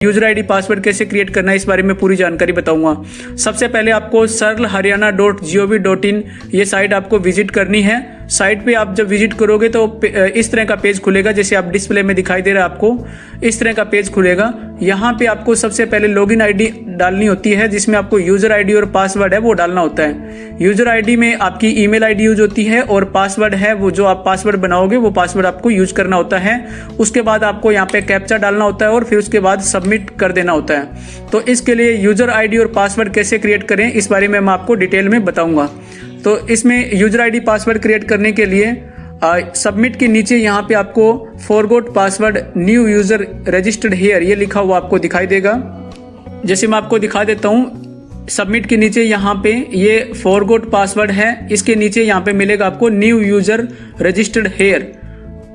User ID password कैसे create करना है इस बारे में पूरी जानकारी बताऊंगा। सबसे पहले आपको sarlharyana.gov.in ये साइट आपको विजिट करनी है। साइट पे आप जब विजिट करोगे तो इस तरह का पेज खुलेगा, जैसे आप डिस्प्ले में दिखाई दे रहा है आपको इस तरह का पेज खुलेगा। यहाँ पे आपको सबसे पहले लॉगिन आईडी डालनी होती है, जिसमें आपको यूजर आईडी और पासवर्ड है वो डालना होता है। यूजर आईडी में आपकी ईमेल आईडी यूज होती है और पासवर्ड है वो जो आप पासवर्ड बनाओगे वो पासवर्ड आपको यूज करना होता है। उसके बाद आपको यहाँ पे कैप्चा डालना होता है और फिर उसके बाद सबमिट कर देना होता है। तो इसके लिए यूजर आईडी और पासवर्ड कैसे क्रिएट करें इस बारे में मैं आपको डिटेल में बताऊंगा। तो इसमें यूजर आईडी पासवर्ड क्रिएट करने के लिए सबमिट के नीचे यहाँ पे आपको forgot password new user registered here ये लिखा हुआ आपको दिखाई देगा। जैसे मैं आपको दिखा देता हूँ, सबमिट के नीचे यहाँ पे ये फॉरगॉट पासवर्ड है, इसके नीचे यहाँ पे मिलेगा आपको न्यू यूजर रजिस्टर्ड हियर।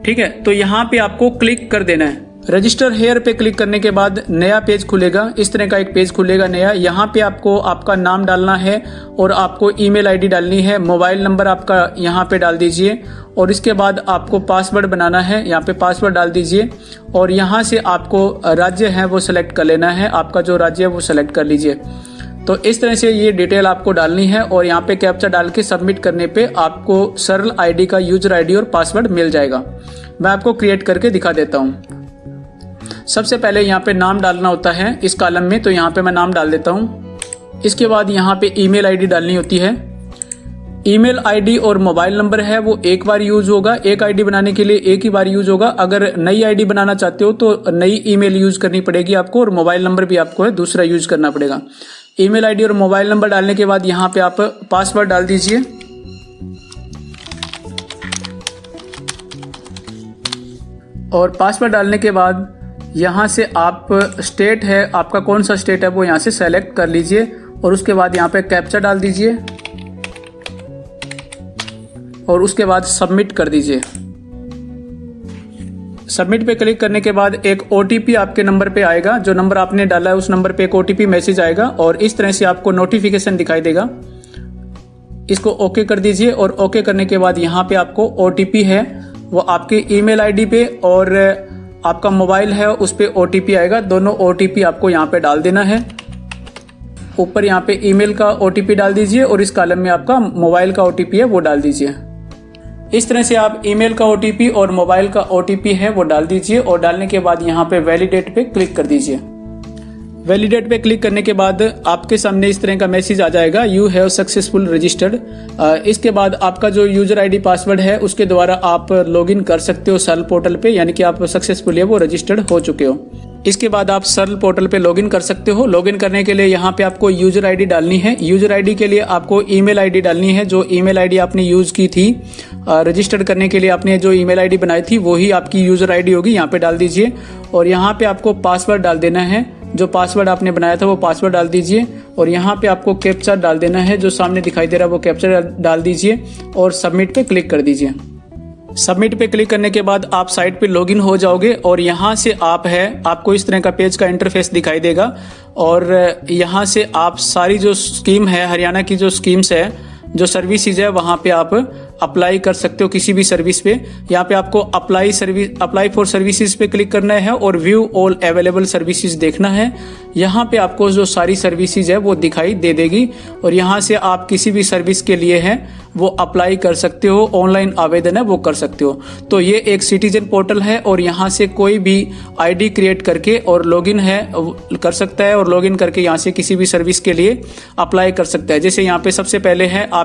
ठीक है, तो यहाँ पे आपको क्लिक कर देना है। रजिस्टर हेयर पे क्लिक करने के बाद नया पेज खुलेगा, इस तरह का एक पेज खुलेगा नया। यहाँ पे आपको आपका नाम डालना है और आपको ईमेल आईडी डालनी है, मोबाइल नंबर आपका यहाँ पे डाल दीजिए और इसके बाद आपको पासवर्ड बनाना है, यहाँ पे पासवर्ड डाल दीजिए और यहाँ से आपको राज्य है वो सिलेक्ट कर लेना है, आपका जो राज्य है वो सिलेक्ट कर लीजिए। तो इस तरह से ये डिटेल आपको डालनी है और यहाँ पे कैप्चा डाल के सबमिट करने पे आपको सरल आईडी का यूजर आईडी और पासवर्ड मिल जाएगा। मैं आपको क्रिएट करके दिखा देता हूँ। सबसे पहले यहाँ पे नाम डालना होता है इस कॉलम में, तो यहाँ पे मैं नाम डाल देता हूँ। इसके बाद यहाँ पे ईमेल आईडी डालनी होती है। ईमेल आईडी और मोबाइल नंबर है वो एक बार यूज होगा, एक आईडी बनाने के लिए एक ही बार यूज होगा। अगर नई आईडी बनाना चाहते हो तो नई ईमेल यूज करनी पड़ेगी आपको और मोबाइल नंबर भी आपको है दूसरा यूज करना पड़ेगा। ईमेल आईडी और मोबाइल नंबर डालने के बाद यहाँ पे आप पासवर्ड डाल दीजिए और पासवर्ड डालने के बाद यहाँ से आप स्टेट है आपका कौन सा स्टेट है वो यहाँ से सेलेक्ट कर लीजिए और उसके बाद यहाँ पे कैप्चा डाल दीजिए और उसके बाद सबमिट कर दीजिए। सबमिट पे क्लिक करने के बाद एक OTP आपके नंबर पे आएगा, जो नंबर आपने डाला है उस नंबर पे एक OTP मैसेज आएगा और इस तरह से आपको नोटिफिकेशन दिखाई देगा। इसको ओके कर दीजिए और ओके करने के बाद यहाँ पे आपको OTP है वो आपके ईमेल आईडी पे और आपका मोबाइल है उस पे OTP आएगा, दोनों OTP आपको यहाँ पे डाल देना है। ऊपर यहाँ पे ईमेल का OTP डाल दीजिए और इस कॉलम में आपका मोबाइल का OTP है वो डाल दीजिए। इस तरह से आप ईमेल का OTP और मोबाइल का OTP है वो डाल दीजिए और डालने के बाद यहाँ पे वैलिडेट पे क्लिक कर दीजिए। वैलिडेट पे क्लिक करने के बाद आपके सामने इस तरह का मैसेज आ जाएगा, यू हैव सक्सेसफुल रजिस्टर्ड। इसके बाद आपका जो यूजर आईडी पासवर्ड है उसके द्वारा आप लॉगिन कर सकते हो सरल पोर्टल पे, यानी कि आप सक्सेसफुली वो रजिस्टर्ड हो चुके हो। इसके बाद आप सरल पोर्टल पे लॉगिन कर सकते हो। लॉगिन करने के लिए यहाँ पे आपको यूजर आईडी डालनी है। यूजर आईडी के लिए आपको ईमेल आईडी डालनी है, जो ईमेल आईडी आपने यूज की थी रजिस्टर्ड करने के लिए, आपने जो ईमेल आईडी बनाई थी वही आपकी यूजर आईडी होगी, यहाँ पे डाल दीजिए और यहाँ पे आपको पासवर्ड डाल देना है, जो पासवर्ड आपने बनाया था वो पासवर्ड डाल दीजिए और यहाँ पे आपको कैप्चा डाल देना है, जो सामने दिखाई दे रहा है वो कैप्चा डाल दीजिए और सबमिट पे क्लिक कर दीजिए। सबमिट पे क्लिक करने के बाद आप साइट पे लॉगिन हो जाओगे और यहाँ से आपको इस तरह का पेज का इंटरफेस दिखाई देगा और यहाँ से आप सारी जो स्कीम है, हरियाणा की जो स्कीम्स है, जो सर्विसेज है, वहाँ पे आप अप्लाई कर सकते हो किसी भी सर्विस पे। यहाँ पे आपको अप्लाई फॉर सर्विसेज पे क्लिक करना है और व्यू ऑल अवेलेबल सर्विसेज देखना है। यहाँ पे आपको जो सारी सर्विसेज है वो दिखाई दे देगी और यहाँ से आप किसी भी सर्विस के लिए है वो अप्लाई कर सकते हो, ऑनलाइन आवेदन है वो कर सकते हो। तो ये एक सिटीजन पोर्टल है और यहाँ से कोई भी आईडी क्रिएट करके और लॉगिन है कर सकता है और लॉगिन करके यहाँ से किसी भी सर्विस के लिए अप्लाई कर सकता है। जैसे यहाँ पे सबसे पहले है आप